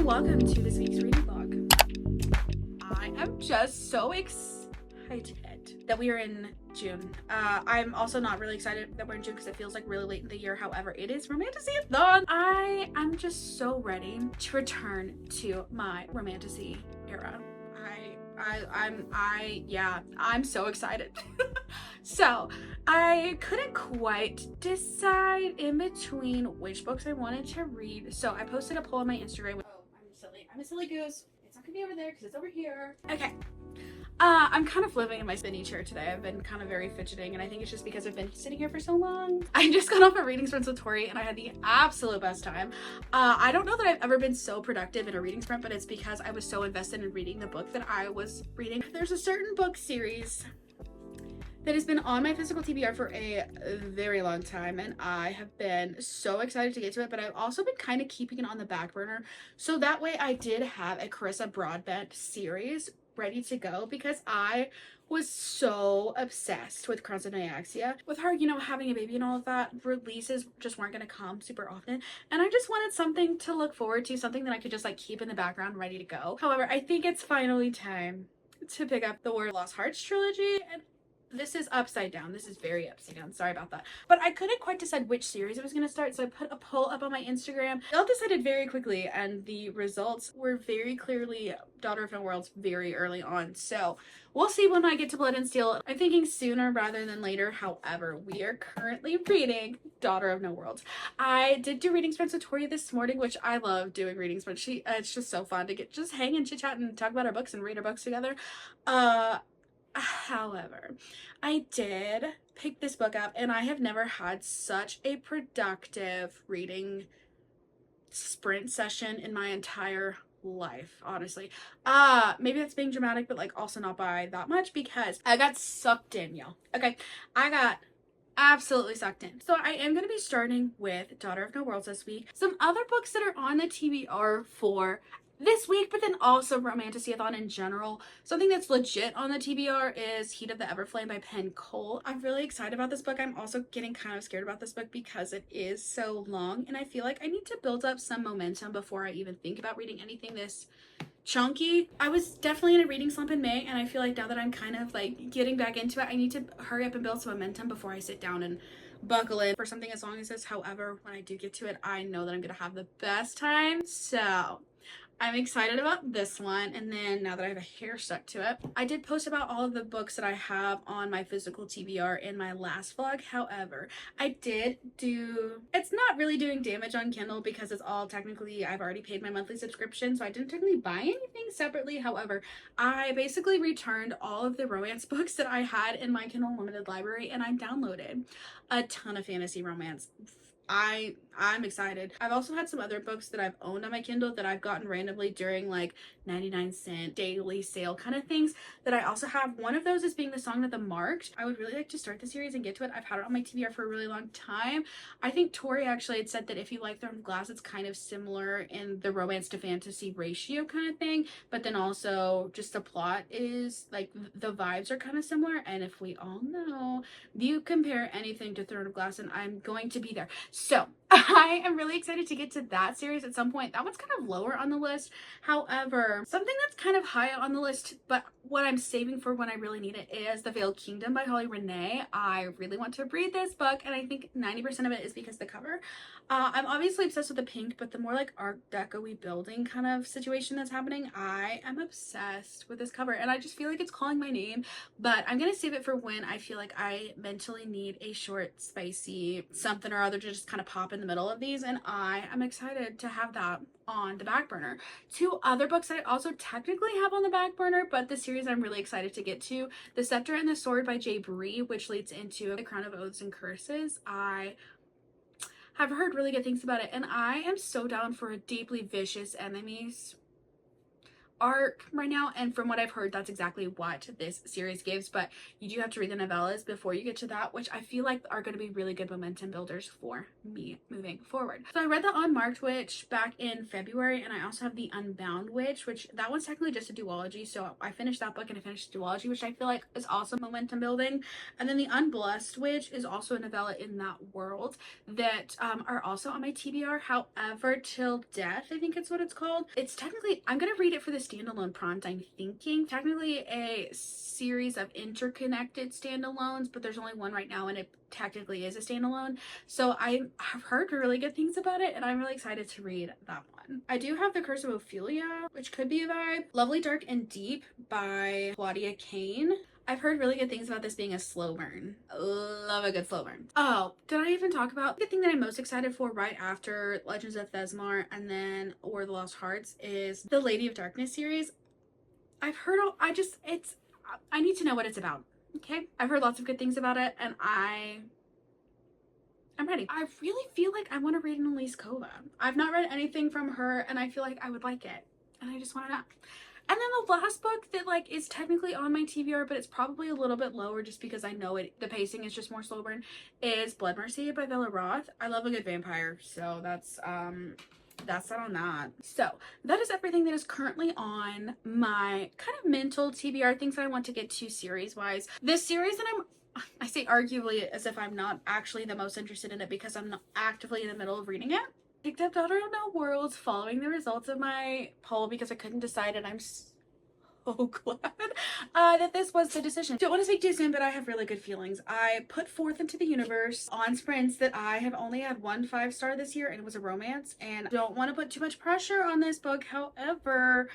welcome to this week's reading vlog. I am just so excited that we are in June. I'm also not really excited that we're in June because it feels like really late in the year. However, it is romantasyathon. I am just so ready to return to my romantasy era. I'm so excited. So I couldn't quite decide in between which books I wanted to read. So I posted a poll on my Instagram. Oh, I'm a silly goose. It's not gonna be over there because it's over here. Okay. I'm kind of living in my spinny chair today. I've been kind of very fidgeting, and I think it's just because I've been sitting here for so long. I just got off a reading sprint with Tori, and I had the absolute best time. I don't know that I've ever been so productive in a reading sprint, but it's because I was so invested in reading the book that I was reading. There's a certain book series that has been on my physical TBR for a very long time, and I have been so excited to get to it, but I've also been kind of keeping it on the back burner. So that way I did have a Carissa Broadbent series ready to go because I was so obsessed with Crohn's and Nyaxia. With her, you know, having a baby and all of that, releases just weren't going to come super often. And I just wanted something to look forward to, something that I could just like keep in the background ready to go. However, I think it's finally time to pick up the War of Lost Hearts trilogy, and this is upside down. This is very upside down. Sorry about that. But I couldn't quite decide which series I was going to start, so I put a poll up on my Instagram. They all decided very quickly, and the results were very clearly Daughter of No Worlds very early on. So we'll see when I get to Blood and Steel. I'm thinking sooner rather than later. However, we are currently reading Daughter of No Worlds. I did do reading sprints with Tori this morning, which I love doing reading sprints. It's just so fun to just hang and chit chat and talk about our books and read our books together. However, I did pick this book up, and I have never had such a productive reading sprint session in my entire life, honestly. Maybe that's being dramatic, but like also not by that much, because I got sucked in, y'all. Okay, I got absolutely sucked in. So I am going to be starting with Daughter of No Worlds this week. Some other books that are on the TBR for this week, but then also Romantasyathon in general. Something that's legit on the TBR is Heat of the Everflame by Penn Cole. I'm really excited about this book. I'm also getting kind of scared about this book because it is so long, and I feel like I need to build up some momentum before I even think about reading anything this chunky. I was definitely in a reading slump in May, and I feel like now that I'm kind of like getting back into it, I need to hurry up and build some momentum before I sit down and buckle in for something as long as this. However, when I do get to it, I know that I'm gonna have the best time. So I'm excited about this one. And then now that I have a hair stuck to it, I did post about all of the books that I have on my physical TBR in my last vlog. However, it's not really doing damage on Kindle because it's all technically, I've already paid my monthly subscription, so I didn't technically buy anything separately. However, I basically returned all of the romance books that I had in my Kindle Unlimited library, and I downloaded a ton of fantasy romance. I'm excited. I've also had some other books that I've owned on my Kindle that I've gotten randomly during like 99-cent daily sale kind of things that I also have. One of those is being The Song of the Marked. I would really like to start the series and get to it. I've had it on my TBR for a really long time. I think Tori actually had said that if you like Throne of Glass, it's kind of similar in the romance to fantasy ratio kind of thing, but then also just the plot is like the vibes are kind of similar. And if we all know, you compare anything to Throne of Glass, and I'm going to be there. So I am really excited to get to that series at some point. That one's kind of lower on the list. However, something that's kind of high on the list, but what I'm saving for when I really need it, is The Veiled Kingdom by Holly Renee. I really want to read this book, and I think 90% of it is because of the cover. I'm obviously obsessed with the pink, but the more like Art Deco-y building kind of situation that's happening, I am obsessed with this cover, and I just feel like it's calling my name. But I'm gonna save it for when I feel like I mentally need a short, spicy something or other to just kind of pop in the middle of these, and I am excited to have that on the back burner. Two other books that I also technically have on the back burner, but the series I'm really excited to get to: The Scepter and the Sword by Jay Bree, which leads into The Crown of Oaths and Curses. I have heard really good things about it, and I am so down for a deeply vicious enemies arc right now, and from what I've heard, that's exactly what this series gives. But you do have to read the novellas before you get to that, which I feel like are going to be really good momentum builders for me moving forward. So I read the Unmarked Witch back in February, and I also have the Unbound Witch, which that one's technically just a duology. So I finished that book and I finished the duology, which I feel like is also momentum building. And then the Unblessed Witch is also a novella in that world that are also on my TBR. However, Till Death, I think it's what it's called. It's technically, I'm gonna read it for the standalone prompt, I'm thinking. Technically a series of interconnected standalones, but there's only one right now and it technically is a standalone. So I have heard really good things about it and I'm really excited to read that one. I do have The Curse of Ophelia, which could be a vibe. Lovely, Dark, and Deep by Claudia Kane. I've heard really good things about this being a slow burn. Love a good slow burn. Oh, did I even talk about the thing that I'm most excited for right after Legends of Thesmar and then War of the Lost Hearts is the Lady of Darkness series. I've heard, I need to know what it's about. Okay, I've heard lots of good things about it and I'm ready. I really feel like I want to read an Elise Kova. I've not read anything from her and I feel like I would like it and I just want to know. And then the last book that like is technically on my TBR, but it's probably a little bit lower just because I know the pacing is just more slow burn, is Blood Mercy by Bella Roth. I love a good vampire, so that's that on that. So that is everything that is currently on my kind of mental TBR, things that I want to get to series wise. This series that I say arguably as if I'm not actually the most interested in it because I'm not actively in the middle of reading it. Picked up Daughter of No Worlds following the results of my poll because I couldn't decide, and I'm so glad that this was the decision. Don't want to speak too soon, but I have really good feelings. I put forth into the universe on sprints that I have only had 1 5-star this year, and it was a romance, and don't want to put too much pressure on this book. However,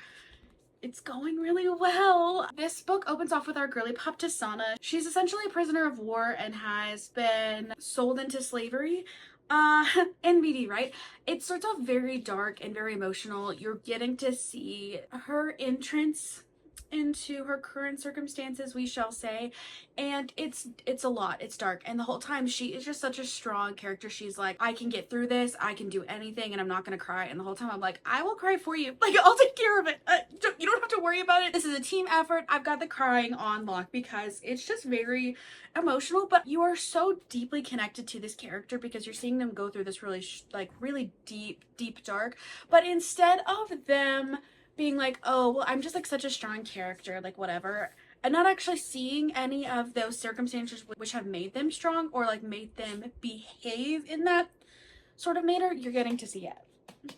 it's going really well. This book opens off with our girly pop Tasana. She's essentially a prisoner of war and has been sold into slavery. NBD, right? It starts off very dark and very emotional. You're getting to see her entrance into her current circumstances, we shall say, and it's a lot. It's dark, and the whole time she is just such a strong character. She's like, I can get through this, I can do anything, and I'm not gonna cry. And the whole time I'm like, I will cry for you, like I'll take care of it. You don't have to worry about it. This is a team effort. I've got the crying on lock because it's just very emotional, but you are so deeply connected to this character because you're seeing them go through this really really deep dark, but instead of them being like, oh, well, I'm just like such a strong character, like whatever, and not actually seeing any of those circumstances which have made them strong or like made them behave in that sort of manner, you're getting to see it.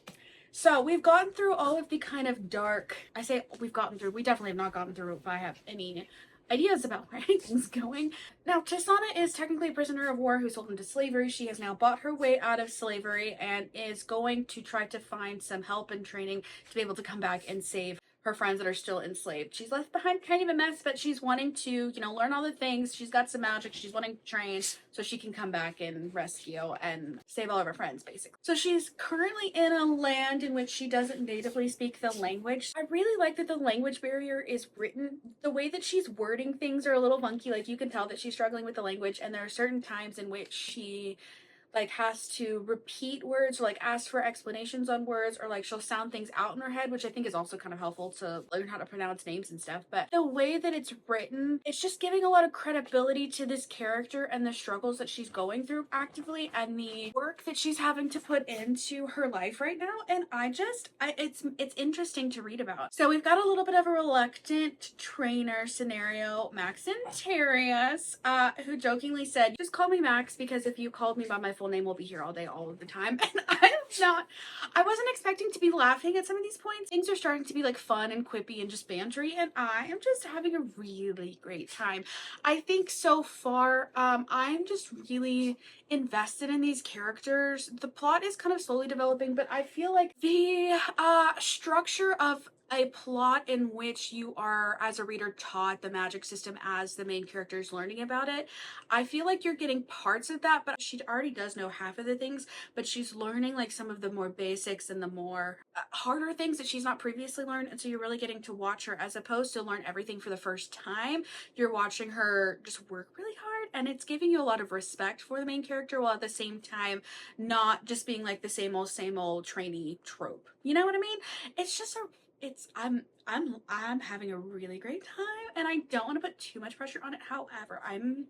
So we've gotten through all of the kind of dark, I say we've gotten through, we definitely have not gotten through if I have any ideas about where anything's going. Now, Tasana is technically a prisoner of war who's sold into slavery. She has now bought her way out of slavery and is going to try to find some help and training to be able to come back and save her friends that are still enslaved. She's left behind kind of a mess, but she's wanting to, you know, learn all the things. She's got some magic. She's wanting to train so she can come back and rescue and save all of her friends, basically. So she's currently in a land in which she doesn't natively speak the language. I really like that the language barrier is written. The way that she's wording things are a little funky. Like, you can tell that she's struggling with the language, and there are certain times in which she like has to repeat words or like ask for explanations on words, or like she'll sound things out in her head, which I think is also kind of helpful to learn how to pronounce names and stuff. But the way that it's written, it's just giving a lot of credibility to this character and the struggles that she's going through actively and the work that she's having to put into her life right now. And it's interesting to read about. So we've got a little bit of a reluctant trainer scenario, Max Antarius, who jokingly said, just call me Max because if you called me by my full name, we'll be here all day, all of the time. And I wasn't expecting to be laughing at some of these points. Things are starting to be like fun and quippy and just bantery, and I am just having a really great time. I think so far, I'm just really invested in these characters. The plot is kind of slowly developing, but I feel like the structure of a plot in which you are, as a reader, taught the magic system as the main character is learning about it. I feel like you're getting parts of that, but she already does know half of the things, but she's learning like some of the more basics and the more harder things that she's not previously learned. And so you're really getting to watch her as opposed to learn everything for the first time. You're watching her just work really hard, and it's giving you a lot of respect for the main character while at the same time not just being like the same old trainee trope. You know what I mean? It's just I'm having a really great time, and I don't want to put too much pressure on it. However, I'm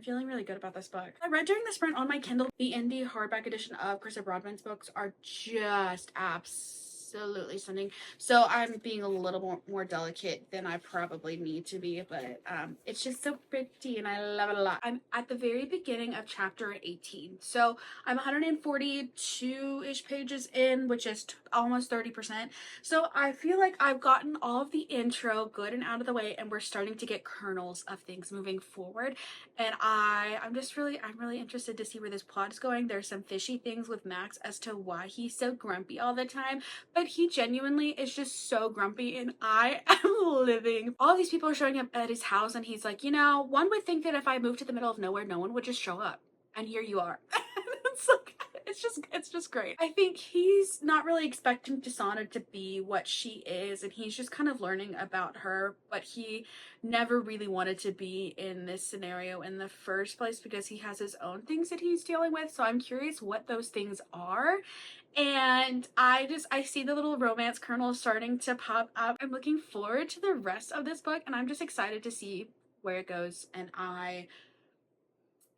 feeling really good about this book. I read during the sprint on my Kindle. The indie hardback edition of Christopher Broadbent's books are just absolutely stunning. So I'm being a little more delicate than I probably need to be, but it's just so pretty and I love it a lot. I'm at the very beginning of chapter 18. So I'm 142-ish pages in, which is almost 30%. So I feel like I've gotten all of the intro good and out of the way, and we're starting to get kernels of things moving forward. And I'm really interested to see where this plot is going. There's some fishy things with Max as to why he's so grumpy all the time, but he genuinely is just so grumpy, and I am living. All these people are showing up at his house, and he's like, you know, one would think that if I moved to the middle of nowhere, no one would just show up. And here you are. It's like, it's just great. I think he's not really expecting Tasana to be what she is, and he's just kind of learning about her, but he never really wanted to be in this scenario in the first place because he has his own things that he's dealing with. So I'm curious what those things are. And I see the little romance kernel starting to pop up. I'm looking forward to the rest of this book, and I'm just excited to see where it goes, and I'm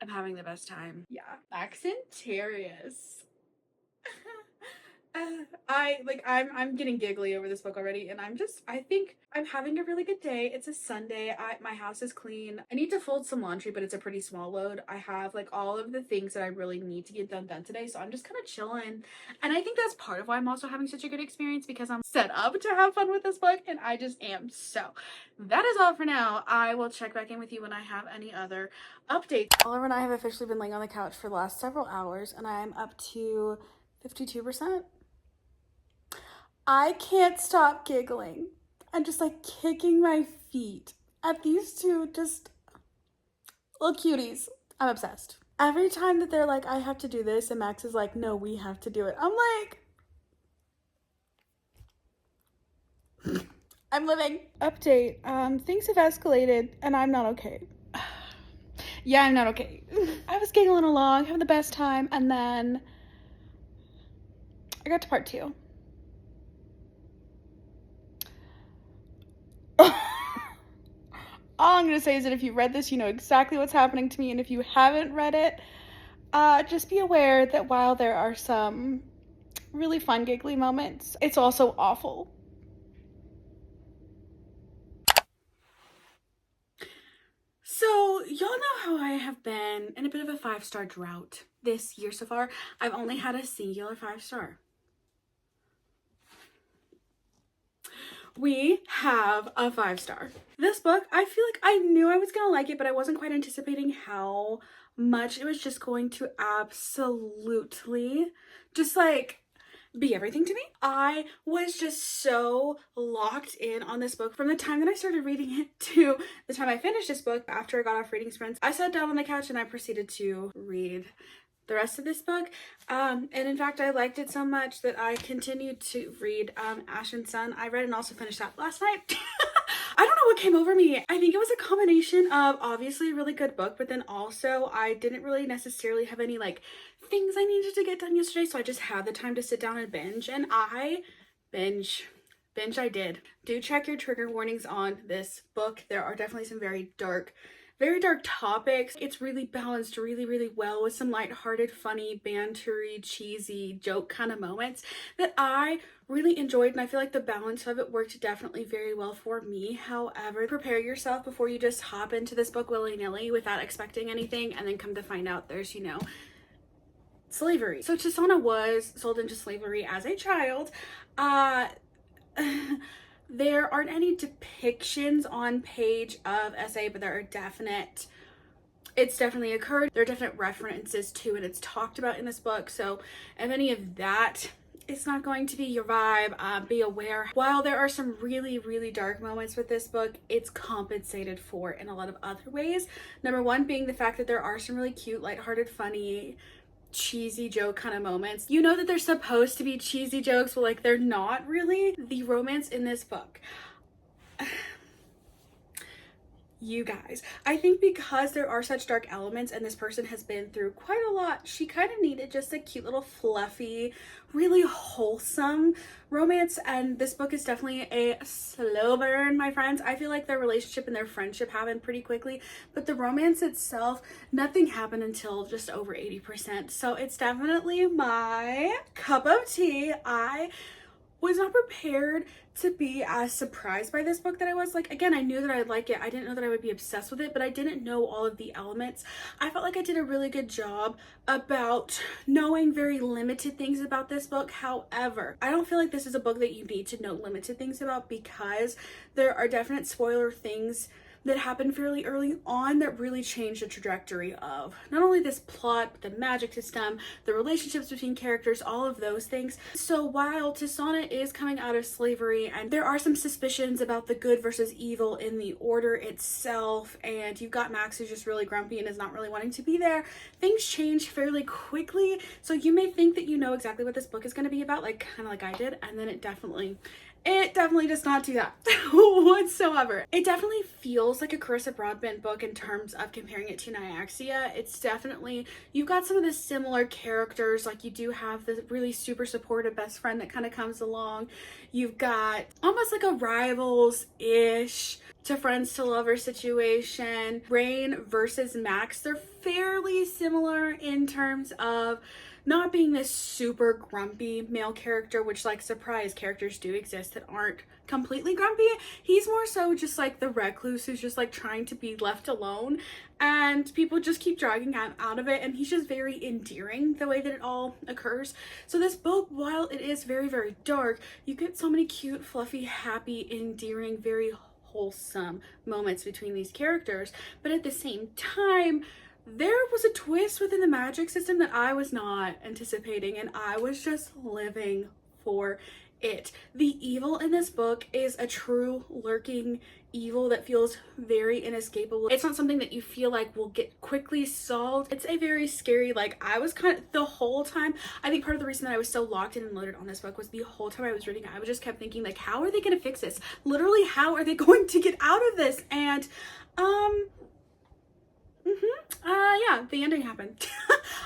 having the best time. Yeah. Maxentarius. I'm getting giggly over this book already, and I think I'm having a really good day. It's a Sunday. My house is clean. I need to fold some laundry, but it's a pretty small load. I have like all of the things that I really need to get done today, so I'm just kind of chilling. And I think that's part of why I'm also having such a good experience, because I'm set up to have fun with this book, and I just am. So that is all for now. I will check back in with you when I have any other updates. Oliver and I have officially been laying on the couch for the last several hours, and I am up to 52%. I can't stop giggling. I'm just like kicking my feet at these two just little cuties. I'm obsessed. Every time that they're like, I have to do this, and Max is like, no, we have to do it, I'm like, I'm living. Update. Things have escalated, and I'm not okay. Yeah, I'm not okay. I was giggling along, having the best time, and then I got to part 2. All I'm going to say is that if you read this, you know exactly what's happening to me. And if you haven't read it, just be aware that while there are some really fun, giggly moments, it's also awful. So, y'all know how I have been in a bit of a 5-star drought this year so far. I've only had a singular 5-star. We have a 5-star. This book, I feel like I knew I was gonna like it, but I wasn't quite anticipating how much it was just going to absolutely just like be everything to me. I was just so locked in on this book from the time that I started reading it to the time I finished this book. After I got off reading sprints, I sat down on the couch and I proceeded to read the rest of this book, and in fact I liked it so much that I continued to read Ash and Sun. I read and also finished that last night. I don't know what came over me. I think it was a combination of obviously a really good book, but then also I didn't really necessarily have any like things I needed to get done yesterday, so I just had the time to sit down and binge, and I binge I did. Do check your trigger warnings on this book. There are definitely some very dark topics. It's really balanced really well with some lighthearted, funny, bantery, cheesy, joke kind of moments that I really enjoyed, and I feel like the balance of it worked definitely very well for me. However, prepare yourself before you just hop into this book willy-nilly without expecting anything, and then come to find out there's, you know, slavery. So Tasana was sold into slavery as a child. There aren't any depictions on page of SA, but there are it's definitely occurred. There are definite references to it. It's talked about in this book. So if any of that is not going to be your vibe, be aware. While there are some really dark moments with this book, it's compensated for in a lot of other ways. Number one being the fact that there are some really cute, lighthearted, funny, cheesy joke kind of moments. You know that they're supposed to be cheesy jokes, but like they're not really. The romance in this book, You guys, I think because there are such dark elements and this person has been through quite a lot, she kind of needed just a cute little fluffy, really wholesome romance, and this book is definitely a slow burn, my friends. I feel like their relationship and their friendship happened pretty quickly, but the romance itself, nothing happened until just over 80%, so it's definitely my cup of tea. I was not prepared to be as surprised by this book that I was. Like, again, I knew that I'd like it. I didn't know that I would be obsessed with it, but I didn't know all of the elements. I felt like I did a really good job about knowing very limited things about this book. However, I don't feel like this is a book that you need to know limited things about, because there are definite spoiler things that happened fairly early on that really changed the trajectory of not only this plot, but the magic system, the relationships between characters, all of those things. So while Tisana is coming out of slavery, and there are some suspicions about the good versus evil in the order itself, and you've got Max who's just really grumpy and is not really wanting to be there, things change fairly quickly. So you may think that you know exactly what this book is going to be about, like kind of like I did, and then it definitely does not do that whatsoever. It definitely feels like a Carissa Broadbent book in terms of comparing it to Nyaxia. It's definitely, you've got some of the similar characters, like you do have the really super supportive best friend that kind of comes along. You've got almost like a rivals-ish to friends to lovers situation. Rain versus Max, they're fairly similar in terms of not being this super grumpy male character, which, like, surprise, characters do exist that aren't completely grumpy. He's more so just like the recluse who's just like trying to be left alone, and people just keep dragging him out of it, and he's just very endearing the way that it all occurs. So this book, while it is very, very dark, you get so many cute, fluffy, happy, endearing, very wholesome moments between these characters, but at the same time, there was a twist within the magic system that I was not anticipating, and I was just living for it. The evil in this book is a true lurking evil that feels very inescapable. It's not something that you feel like will get quickly solved. It's a very scary, like, I was kind of the whole time, I think part of the reason that I was so locked in and loaded on this book was the whole time I was reading, I just kept thinking, like, how are they going to fix this? Literally, how are they going to get out of this? And yeah, the ending happened.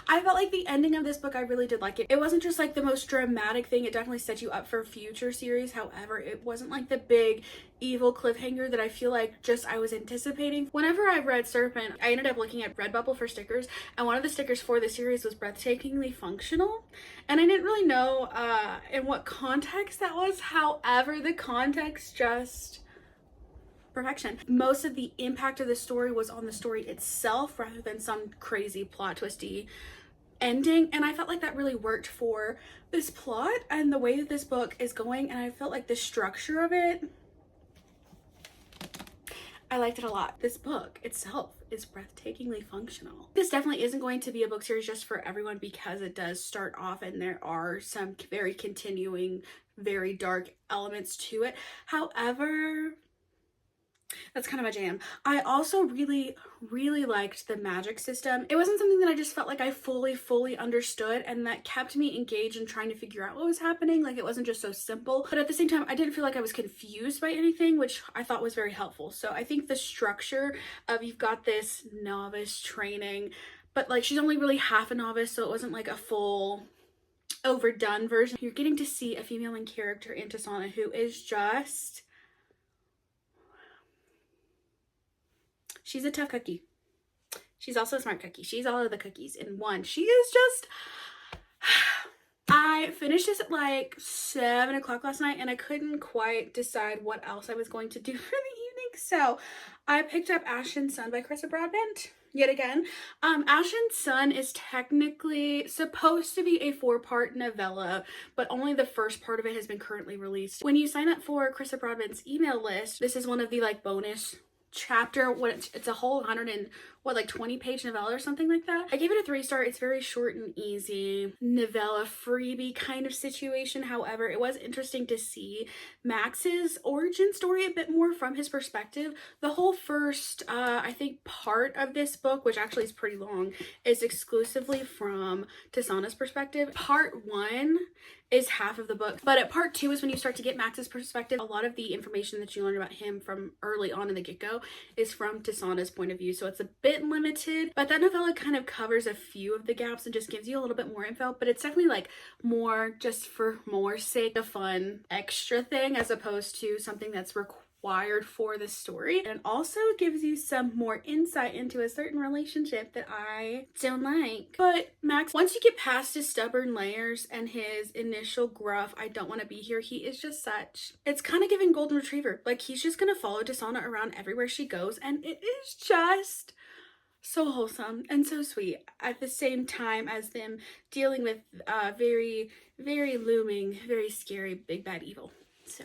I felt like the ending of this book, I really did like it. It wasn't just like the most dramatic thing. It definitely set you up for future series. However, it wasn't like the big evil cliffhanger that I feel like just I was anticipating. Whenever I read Serpent, I ended up looking at Redbubble for stickers, and one of the stickers for the series was breathtakingly functional. And I didn't really know in what context that was. However, the context just perfection. Most of the impact of the story was on the story itself rather than some crazy plot twisty ending, and I felt like that really worked for this plot and the way that this book is going, and I felt like the structure of it, I liked it a lot. This book itself is breathtakingly functional. This definitely isn't going to be a book series just for everyone, because it does start off and there are some very continuing, very dark elements to it. However, that's kind of my jam. I also really liked the magic system. It wasn't something that I just felt like I fully understood, and that kept me engaged in trying to figure out what was happening. Like, it wasn't just so simple, but at the same time, I didn't feel like I was confused by anything, which I thought was very helpful. So I think the structure of, you've got this novice training, but like she's only really half a novice, so it wasn't like a full overdone version. You're getting to see a female main character in Tisana who is just, she's a tough cookie. She's also a smart cookie. She's all of the cookies in one. She is just, I finished this at like 7 o'clock last night, and I couldn't quite decide what else I was going to do for the evening. So I picked up Ashen's Son by Carissa Broadbent yet again. Ashen's Son is technically supposed to be a 4-part novella, but only the first part of it has been currently released. When you sign up for Carissa Broadbent's email list, this is one of the like bonus chapter, it's a whole 20-page novella or something like that. I gave it a 3-star. It's very short and easy novella freebie kind of situation. However, it was interesting to see Max's origin story a bit more from his perspective. The whole first I think part of this book, which actually is pretty long, is exclusively from Tisana's perspective. Part 1 is half of the book. But at part 2 is when you start to get Max's perspective. A lot of the information that you learn about him from early on in the get-go is from Tasana's point of view, so it's a bit limited, but that novella kind of covers a few of the gaps and just gives you a little bit more info. But it's definitely like more just for more sake, a fun extra thing, as opposed to something that's required for the story, and also gives you some more insight into a certain relationship that I don't like. But Max, once you get past his stubborn layers and his initial gruff I don't want to be here, he is just such, it's kind of giving golden retriever. Like, he's just gonna follow Tasana around everywhere she goes, and it is just so wholesome and so sweet at the same time as them dealing with very, very looming, very scary big bad evil. So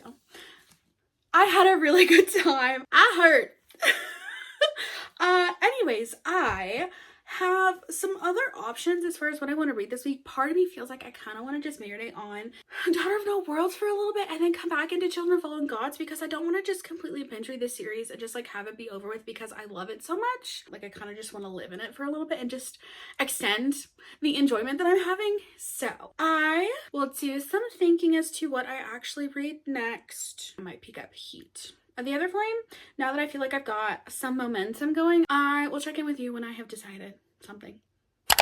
I had a really good time. I hurt. Anyways, I have some other options as far as what I want to read this week. Part of me feels like I kind of want to just marinate on Daughter of No Worlds for a little bit and then come back into Children of Fallen Gods, because I don't want to just completely binge read this series and just like have it be over with, because I love it so much. Like, I kind of just want to live in it for a little bit and just extend the enjoyment that I'm having. So I will do some thinking as to what I actually read next. I might pick up Heat of the Everflame. Now that I feel like I've got some momentum going, I will check in with you when I have decided something.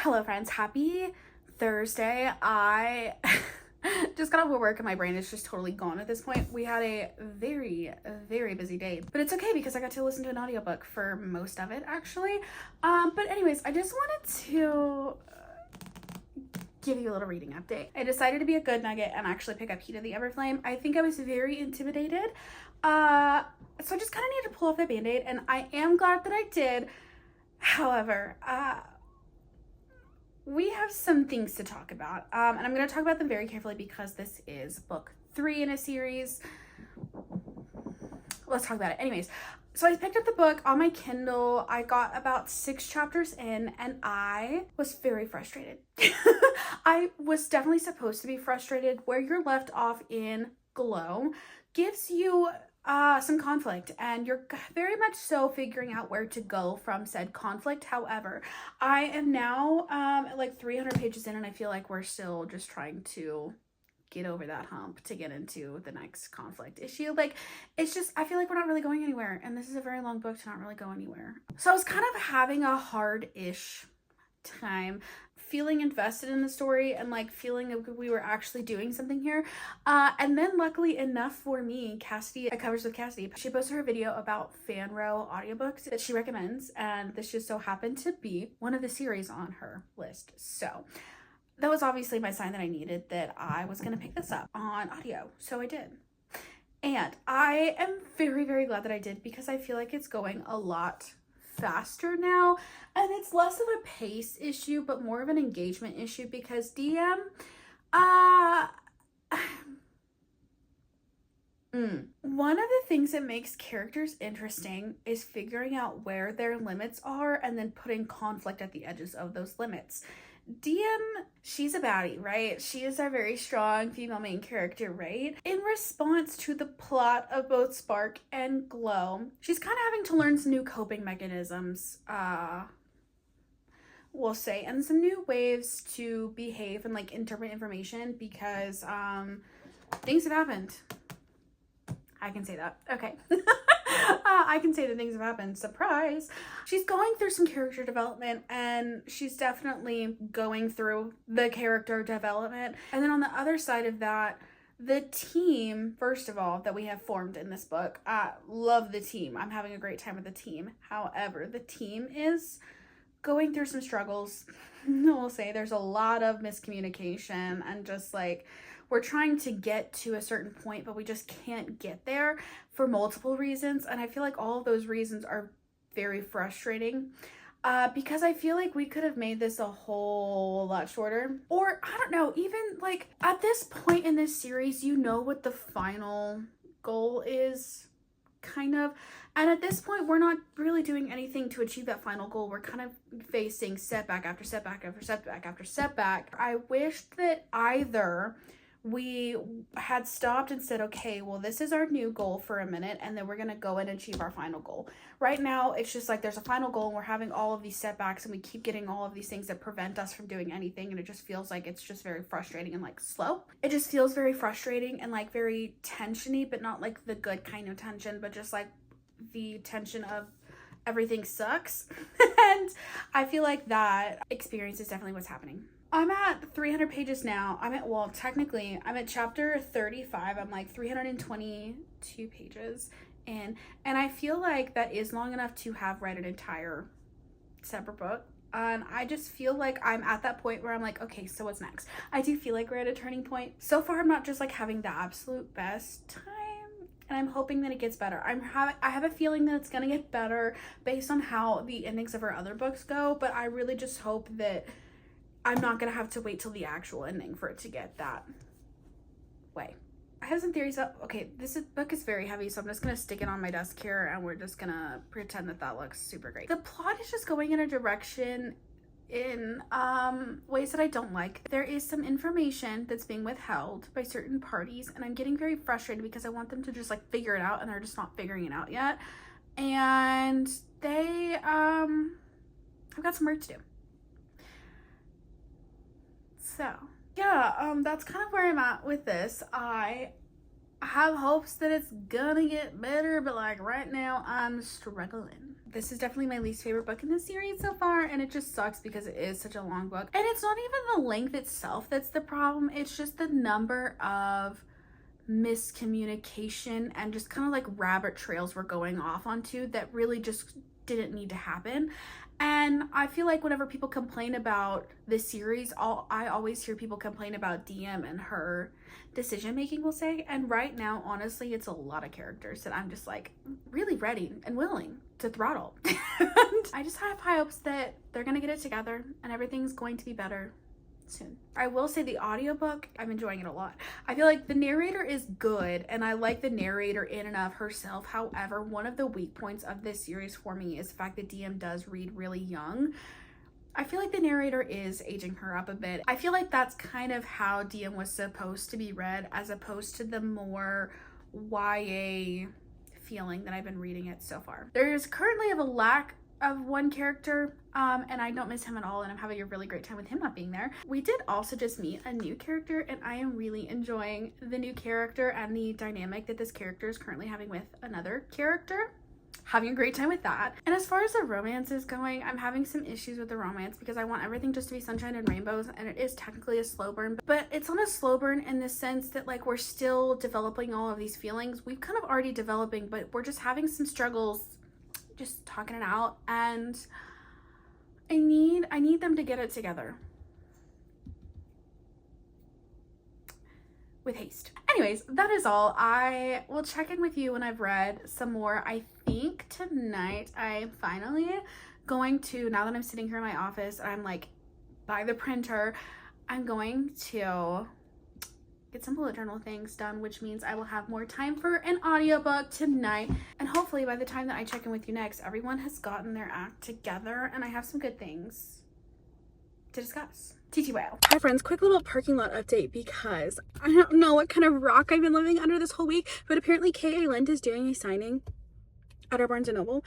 Hello friends, happy Thursday. I just got off of work and my brain is just totally gone at this point. We had a very, very busy day, but it's okay because I got to listen to an audiobook for most of it actually. But anyways, I just wanted to give you a little reading update. I decided to be a good nugget and actually pick up Heat of the Everflame. I think I was very intimidated. So I just kind of needed to pull off the band-aid, and I am glad that I did. However, we have some things to talk about, and I'm going to talk about them very carefully because this is book 3 in a series. Let's talk about it. Anyways, so I picked up the book on my Kindle. I got about 6 chapters in, and I was very frustrated. I was definitely supposed to be frustrated. Where you're left off in Glow gives you some conflict, and you're very much so figuring out where to go from said conflict. However, I am now like 300 pages in, and I feel like we're still just trying to get over that hump to get into the next conflict issue. Like, it's just, I feel like we're not really going anywhere, and this is a very long book to not really go anywhere. So I was kind of having a hard-ish time feeling invested in the story and like feeling like we were actually doing something here. And then luckily enough for me, Cassidy, I covers with Cassidy, she posted her video about Fanro audiobooks that she recommends, and this just so happened to be one of the series on her list. So that was obviously my sign that I needed, that I was going to pick this up on audio. So I did. And I am very, very glad that I did, because I feel like it's going a lot faster now, and it's less of a pace issue but more of an engagement issue, because DM one of the things that makes characters interesting is figuring out where their limits are and then putting conflict at the edges of those limits. DM, she's a baddie, right? She is our very strong female main character, right? In response to the plot of both Spark and Glow, she's kind of having to learn some new coping mechanisms, we'll say, and some new ways to behave and like interpret information, because things have happened. I can say that. Okay. I can say that things have happened. Surprise. She's going through some character development, and she's definitely going through the character development. And then on the other side of that, the team, first of all, that we have formed in this book, I love the team. I'm having a great time with the team. However, the team is going through some struggles. We'll say there's a lot of miscommunication, and just like, we're trying to get to a certain point, but we just can't get there for multiple reasons. And I feel like all of those reasons are very frustrating, because I feel like we could have made this a whole lot shorter. Or, I don't know, even like at this point in this series, you know what the final goal is, kind of. And at this point, we're not really doing anything to achieve that final goal. We're kind of facing setback after setback after setback after setback. I wish that either we had stopped and said, okay, well, this is our new goal for a minute, and then we're going to go and achieve our final goal. Right now, it's just like there's a final goal, and we're having all of these setbacks, and we keep getting all of these things that prevent us from doing anything, and it just feels like it's just very frustrating and like slow. It just feels very frustrating and like very tensiony, but not like the good kind of tension, but just like the tension of everything sucks. And I feel like that experience is definitely what's happening. I'm at 300 pages now. Well, technically, I'm at chapter 35. I'm like 322 pages in. And I feel like that is long enough to have read an entire separate book. And I just feel like I'm at that point where I'm like, okay, so what's next? I do feel like we're at a turning point. So far, I'm not just like having the absolute best time. And I'm hoping that it gets better. I have a feeling that it's gonna get better based on how the endings of her other books go. But I really just hope that I'm not gonna have to wait till the actual ending for it to get that way. I have some theories up. Okay, book is very heavy, so I'm just gonna stick it on my desk here, and we're just gonna pretend that looks super great. The plot is just going in a direction in ways that I don't like. There is some information that's being withheld by certain parties, and I'm getting very frustrated because I want them to just like figure it out, and they're just not figuring it out yet. And they I've got some work to do. So yeah, that's kind of where I'm at with this. I have hopes that it's gonna get better, but like right now I'm struggling. This is definitely my least favorite book in this series so far, and it just sucks because it is such a long book. And it's not even the length itself that's the problem, it's just the number of miscommunication and just kind of like rabbit trails we're going off onto that really just didn't need to happen. And I feel like whenever people complain about this series, I always hear people complain about DM and her decision making, we'll say. And right now, honestly, it's a lot of characters that I'm just like really ready and willing to throttle. And I just have high hopes that they're gonna get it together and everything's going to be better soon. I will say the audiobook, I'm enjoying it a lot. I feel like the narrator is good, and I like the narrator in and of herself. However, one of the weak points of this series for me is the fact that DM does read really young. I feel like the narrator is aging her up a bit. I feel like that's kind of how DM was supposed to be read, as opposed to the more YA feeling that I've been reading it so far. There's currently a lack of one character, and I don't miss him at all, and I'm having a really great time with him not being there. We did also just meet a new character, and I am really enjoying the new character and the dynamic that this character is currently having with another character. Having a great time with that. And as far as the romance is going, I'm having some issues with the romance because I want everything just to be sunshine and rainbows, and it is technically a slow burn, but it's on a slow burn in the sense that like we're still developing all of these feelings. We've kind of already developing, but we're just having some struggles just talking it out, and I need them to get it together with haste. Anyways, that is all. I will check in with you when I've read some more. I think tonight I'm finally going to, now that I'm sitting here in my office and I'm like by the printer, I'm going to get some bullet journal things done, which means I will have more time for an audiobook tonight. And hopefully by the time that I check in with you next, everyone has gotten their act together and I have some good things to discuss. TTYL. Hi friends, quick little parking lot update because I don't know what kind of rock I've been living under this whole week, but apparently KA Lent is doing a signing at our Barnes & Noble,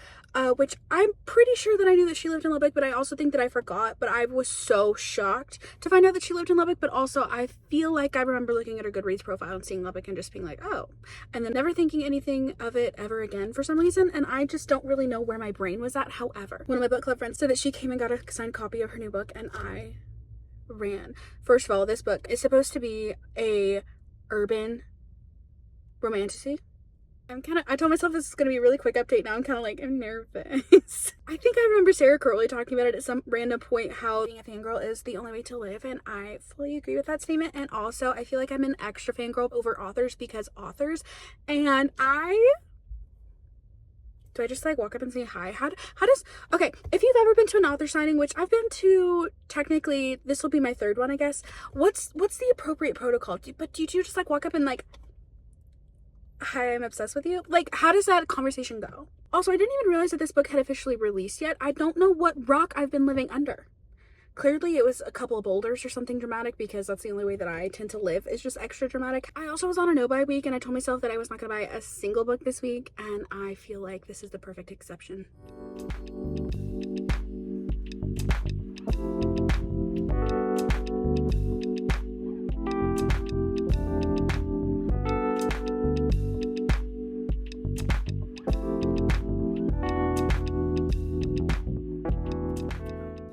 which I'm pretty sure that I knew that she lived in Lubbock, but I also think that I forgot. But I was so shocked to find out that she lived in Lubbock, but also I feel like I remember looking at her Goodreads profile and seeing Lubbock and just being like, oh, and then never thinking anything of it ever again for some reason, and I just don't really know where my brain was at. However, one of my book club friends said that she came and got a signed copy of her new book, and I ran. First of all, this book is supposed to be a urban romantasy. I told myself this is going to be a really quick update. Now I'm kind of like, I'm nervous. I think I remember Sarah Crowley talking about it at some random point, how being a fangirl is the only way to live. And I fully agree with that statement. And also, I feel like I'm an extra fangirl over authors because authors. And do I just like walk up and say hi? How does, okay, if you've ever been to an author signing, which I've been to, technically, this will be my third one, I guess. What's the appropriate protocol? Do you just like walk up and like, hi, I'm obsessed with you? Like, how does that conversation go? Also, I didn't even realize that this book had officially released yet. I don't know what rock I've been living under. Clearly it was a couple of boulders or something dramatic, because that's the only way that I tend to live, is just extra dramatic. I also was on a no-buy week, and I told myself that I was not going to buy a single book this week, and I feel like this is the perfect exception.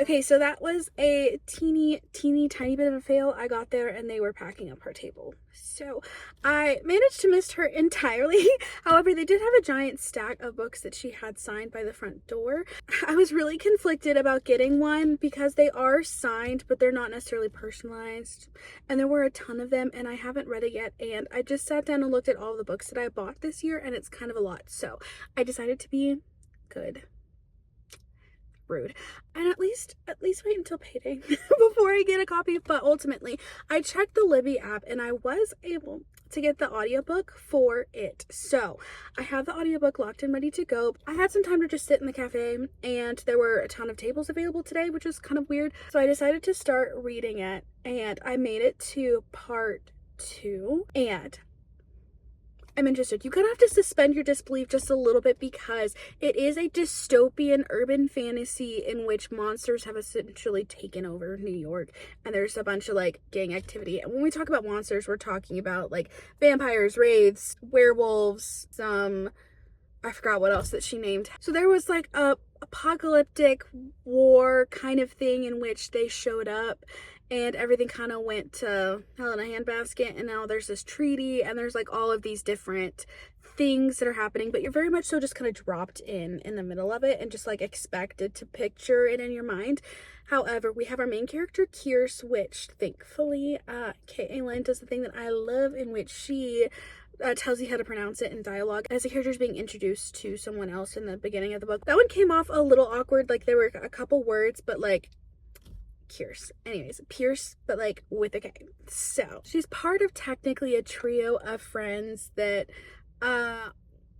Okay, so that was a teeny tiny bit of a fail. I got there and they were packing up her table. So I managed to miss her entirely. However, they did have a giant stack of books that she had signed by the front door. I was really conflicted about getting one because they are signed, but they're not necessarily personalized. And there were a ton of them, and I haven't read it yet. And I just sat down and looked at all the books that I bought this year, and it's kind of a lot. So I decided to be good. Rude. And at least wait until payday before I get a copy. But ultimately, I checked the Libby app and I was able to get the audiobook for it. So I have the audiobook locked and ready to go. I had some time to just sit in the cafe, and there were a ton of tables available today, which was kind of weird. So I decided to start reading it, and I made it to part 2, and I'm interested. You kind of have to suspend your disbelief just a little bit, because it is a dystopian urban fantasy in which monsters have essentially taken over New York, and there's a bunch of like gang activity. And when we talk about monsters, we're talking about like vampires, wraiths, werewolves, I forgot what else that she named. So there was like a apocalyptic war kind of thing in which they showed up, and everything kind of went to hell in a handbasket, and now there's this treaty, and there's like all of these different things that are happening, but you're very much so just kind of dropped in the middle of it and just like expected to picture it in your mind. However, we have our main character Kierce, which thankfully K.A. Lynn does the thing that I love, in which she tells you how to pronounce it in dialogue as the character's being introduced to someone else in the beginning of the book. That one came off a little awkward, like there were a couple words, but like Kierce. Anyways, Pierce, but like with a K. So she's part of technically a trio of friends that are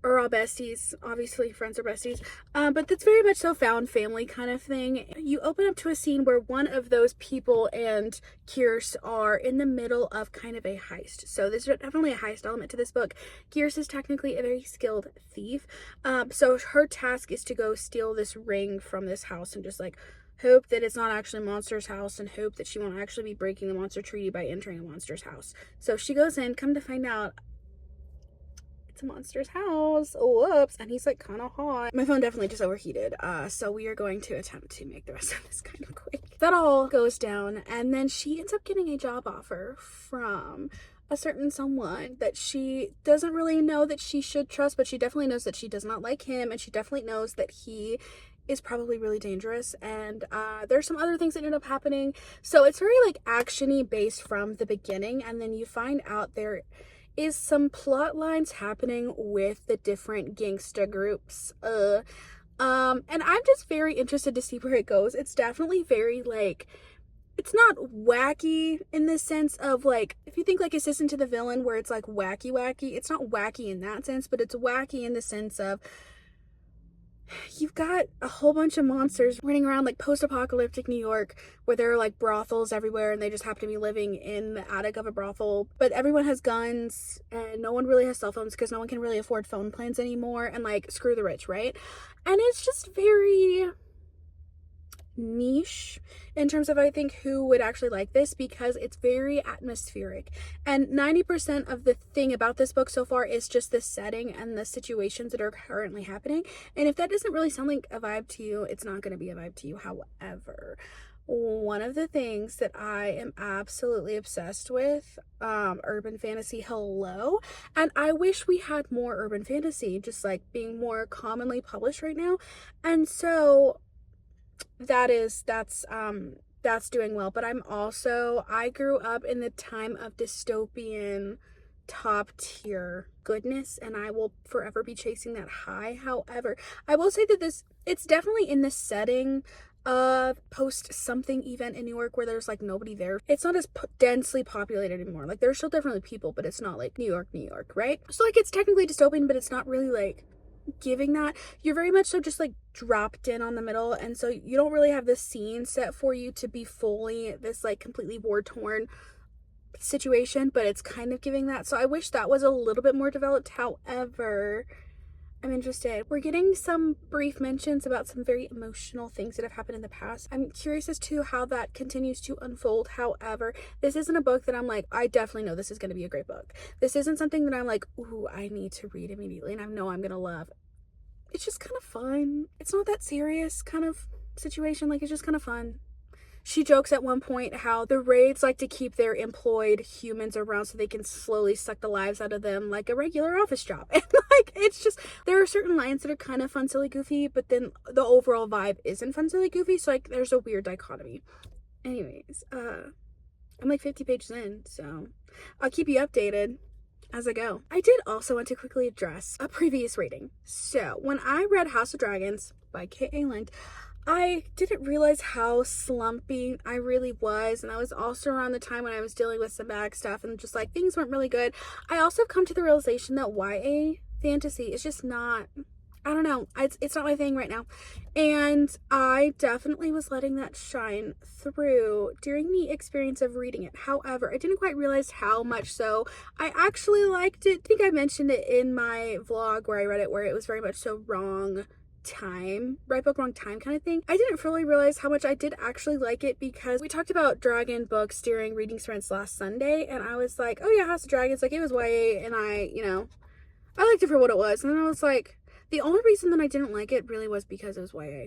all besties. Obviously friends are besties, but that's very much so found family kind of thing. You open up to a scene where one of those people and Kierce are in the middle of kind of a heist. So there's definitely a heist element to this book. Kierce is technically a very skilled thief, so her task is to go steal this ring from this house and just like hope that it's not actually a monster's house, and hope that she won't actually be breaking the monster treaty by entering a monster's house. So she goes in, come to find out it's a monster's house. Whoops. And he's like kind of hot. My phone definitely just overheated, so we are going to attempt to make the rest of this kind of quick. That all goes down, and then she ends up getting a job offer from a certain someone that she doesn't really know that she should trust, but she definitely knows that she does not like him, and she definitely knows that he is probably really dangerous. And there's some other things that end up happening, so it's very like actiony based from the beginning, and then you find out there is some plot lines happening with the different gangsta groups, and I'm just very interested to see where it goes. It's definitely very like, it's not wacky in the sense of like, if you think like Assistant to the Villain where it's like wacky, it's not wacky in that sense, but it's wacky in the sense of you've got a whole bunch of monsters running around like post-apocalyptic New York, where there are like brothels everywhere, and they just happen to be living in the attic of a brothel, but everyone has guns and no one really has cell phones because no one can really afford phone plans anymore, and like screw the rich, right? And it's just very niche in terms of I think who would actually like this, because it's very atmospheric, and 90% of the thing about this book so far is just the setting and the situations that are currently happening. And if that doesn't really sound like a vibe to you, it's not going to be a vibe to you. However, one of the things that I am absolutely obsessed with, urban fantasy, hello, and I wish we had more urban fantasy just like being more commonly published right now, and so that's doing well. But I grew up in the time of dystopian top tier goodness, and I will forever be chasing that high. However, I will say that it's definitely in the setting of post something event in New York where there's like nobody there. It's not as densely populated anymore. Like there's still definitely people, but it's not like New York, right? So like it's technically dystopian, but it's not really like giving that. You're very much so just like dropped in on the middle, and so you don't really have the scene set for you to be fully this like completely war-torn situation, but it's kind of giving that. So I wish that was a little bit more developed. However, I'm interested. We're getting some brief mentions about some very emotional things that have happened in the past. I'm curious as to how that continues to unfold. However, this isn't a book that I'm like, I definitely know this is going to be a great book. This isn't something that I'm like, ooh, I need to read immediately and I know I'm going to love. It's just kind of fun. It's not that serious kind of situation. Like, it's just kind of fun. She jokes at one point how the raids like to keep their employed humans around so they can slowly suck the lives out of them like a regular office job. And like, it's just, there are certain lines that are kind of fun, silly, goofy, but then the overall vibe isn't fun, silly, goofy. So like, there's a weird dichotomy. Anyways, I'm like 50 pages in, so I'll keep you updated as I go. I did also want to quickly address a previous reading. So when I read House of Dragons by K.A. Lind, I didn't realize how slumpy I really was, and that was also around the time when I was dealing with some bad stuff and just like things weren't really good. I also have come to the realization that YA fantasy is just not, I don't know, it's not my thing right now. And I definitely was letting that shine through during the experience of reading it. However, I didn't quite realize how much so I actually liked it. I think I mentioned it in my vlog where I read it, where it was very much so wrong time, right book, wrong time kind of thing. I didn't fully realize how much I did actually like it because we talked about dragon books during reading sprints last Sunday, and I was like, oh yeah, House of Dragons, like it was YA, and I liked it for what it was. And then I was like, the only reason that I didn't like it really was because it was YA.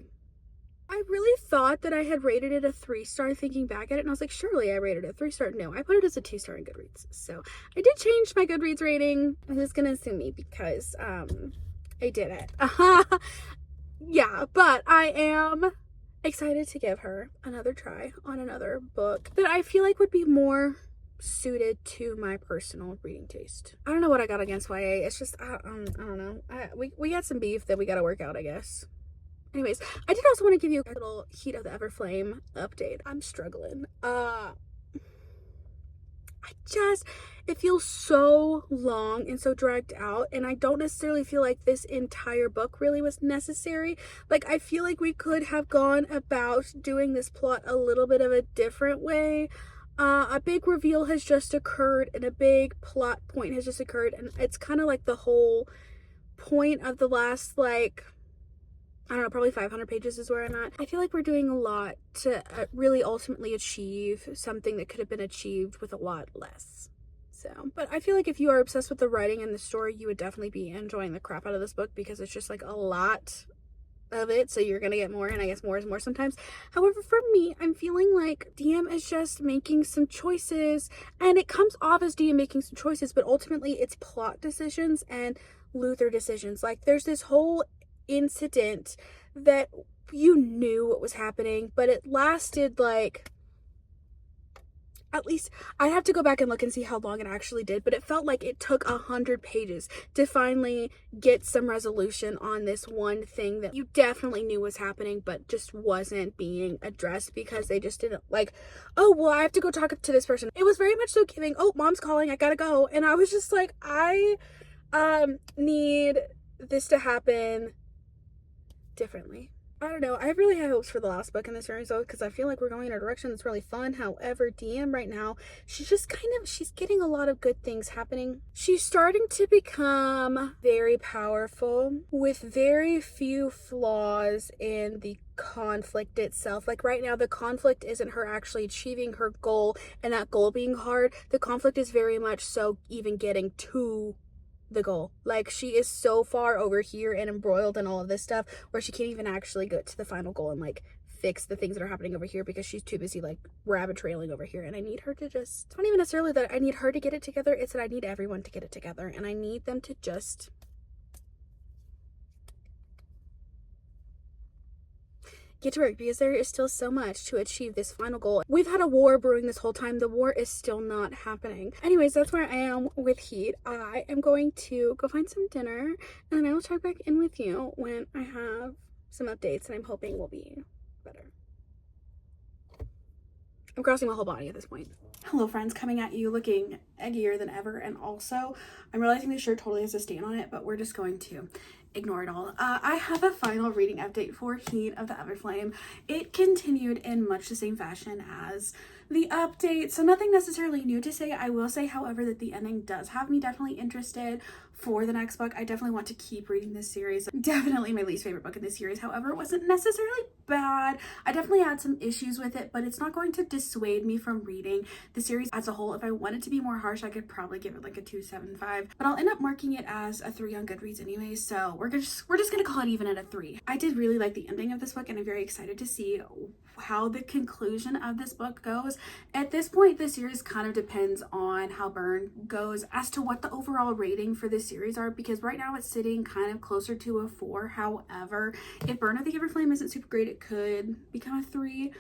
I really thought that I had rated it a 3-star thinking back at it, and I was like, surely I rated it a 3-star. No, I put it as a 2-star in Goodreads. So I did change my Goodreads rating. Who's gonna sue me because I did it. Yeah, but I am excited to give her another try on another book that I feel like would be more suited to my personal reading taste. I don't know what I got against YA. It's just, I don't know. We got some beef that we got to work out, I guess. Anyways, I did also want to give you a little Heat of the Everflame update. I'm struggling. It feels so long and so dragged out, and I don't necessarily feel like this entire book really was necessary. Like, I feel like we could have gone about doing this plot a little bit of a different way. A big reveal has just occurred and a big plot point has just occurred, and it's kind of like the whole point of the last, like, I don't know, probably 500 pages is where I'm at. I feel like we're doing a lot to really ultimately achieve something that could have been achieved with a lot less. So, but I feel like if you are obsessed with the writing and the story, you would definitely be enjoying the crap out of this book because it's just like a lot of it, so you're gonna get more, and I guess more is more sometimes. However, for me, I'm feeling like DM is just making some choices, and it comes off as DM making some choices, but ultimately it's plot decisions and Luther decisions. Like, there's this whole incident that you knew what was happening, but it lasted like, at least I have to go back and look and see how long it actually did, but it felt like it took 100 pages to finally get some resolution on this one thing that you definitely knew was happening but just wasn't being addressed because they just didn't, like, oh well, I have to go talk to this person. It was very much so giving, oh, mom's calling, I gotta go. And I was just like, I need this to happen differently. I don't know. I really have hopes for the last book in this series though, because I feel like we're going in a direction that's really fun. However, DM right now, she's getting a lot of good things happening. She's starting to become very powerful with very few flaws in the conflict itself. Like right now, the conflict isn't her actually achieving her goal and that goal being hard. The conflict is very much so even getting to the goal. Like, she is so far over here and embroiled in all of this stuff where she can't even actually get to the final goal and like fix the things that are happening over here because she's too busy like rabbit trailing over here. And I need her to just, it's not even necessarily that I need her to get it together, it's that I need everyone to get it together, and I need them to just get to work because there is still so much to achieve this final goal. We've had a war brewing this whole time. The war is still not happening. Anyways, that's where I am with Heat. I am going to go find some dinner, and then I will check back in with you when I have some updates, and I'm hoping will be better. I'm crossing my whole body at this point. Hello friends, coming at you looking eggier than ever, and also I'm realizing this shirt totally has a stain on it, but we're just going to ignore it all. I have a final reading update for Heat of the Everflame. It continued in much the same fashion as the update, so nothing necessarily new to say. I will say, however, that the ending does have me definitely interested for the next book. I definitely want to keep reading this series. Definitely my least favorite book in this series. However, it wasn't necessarily bad. I definitely had some issues with it, but it's not going to dissuade me from reading the series as a whole. If I wanted to be more harsh, I could probably give it like a 2.75, but I'll end up marking it as a 3 on Goodreads anyway, so we're just gonna call it even at a 3. I did really like the ending of this book, and I'm very excited to see how the conclusion of this book goes. At this point, the series kind of depends on how Burn goes as to what the overall rating for this series are, because right now it's sitting kind of closer to a 4. However, if Burn of the Everflame isn't super great, it could become a 3.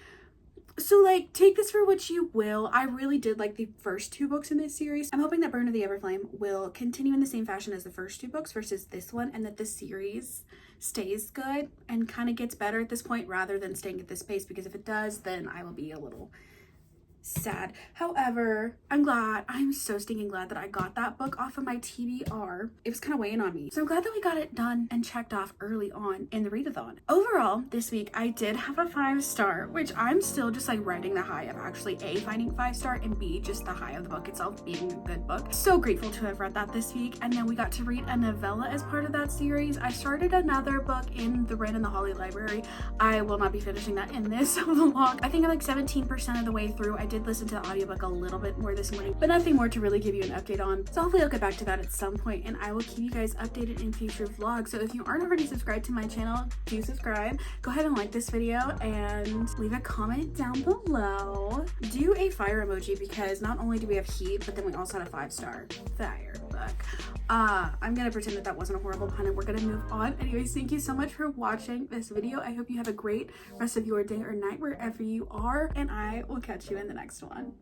So like, take this for what you will. I really did like the first 2 books in this series. I'm hoping that Burn of the Everflame will continue in the same fashion as the first 2 books versus this one, and that the series stays good and kind of gets better at this point rather than staying at this pace, because if it does, then I will be a little sad. However, I'm so stinking glad that I got that book off of my TBR. It was kind of weighing on me, so I'm glad that we got it done and checked off early on in the readathon. Overall, this week I did have a 5-star, which I'm still just like riding the high of actually A, finding 5-star, and B, just the high of the book itself being a good book. So grateful to have read that this week. And then we got to read a novella as part of that series. I started another book in the Wren and the Holly library. I will not be finishing that in this vlog. I think I'm like 17% of the way through. I did listen to the audiobook a little bit more this morning, but nothing more to really give you an update on. So hopefully I'll get back to that at some point, and I will keep you guys updated in future vlogs. So if you aren't already subscribed to my channel, do subscribe. Go ahead and like this video and leave a comment down below. Do a fire emoji, because not only do we have Heat, but then we also had a 5-star fire book. I'm gonna pretend that that wasn't a horrible pun, and we're gonna move on. Anyways, thank you so much for watching this video. I hope you have a great rest of your day or night wherever you are, and I will catch you in the next one.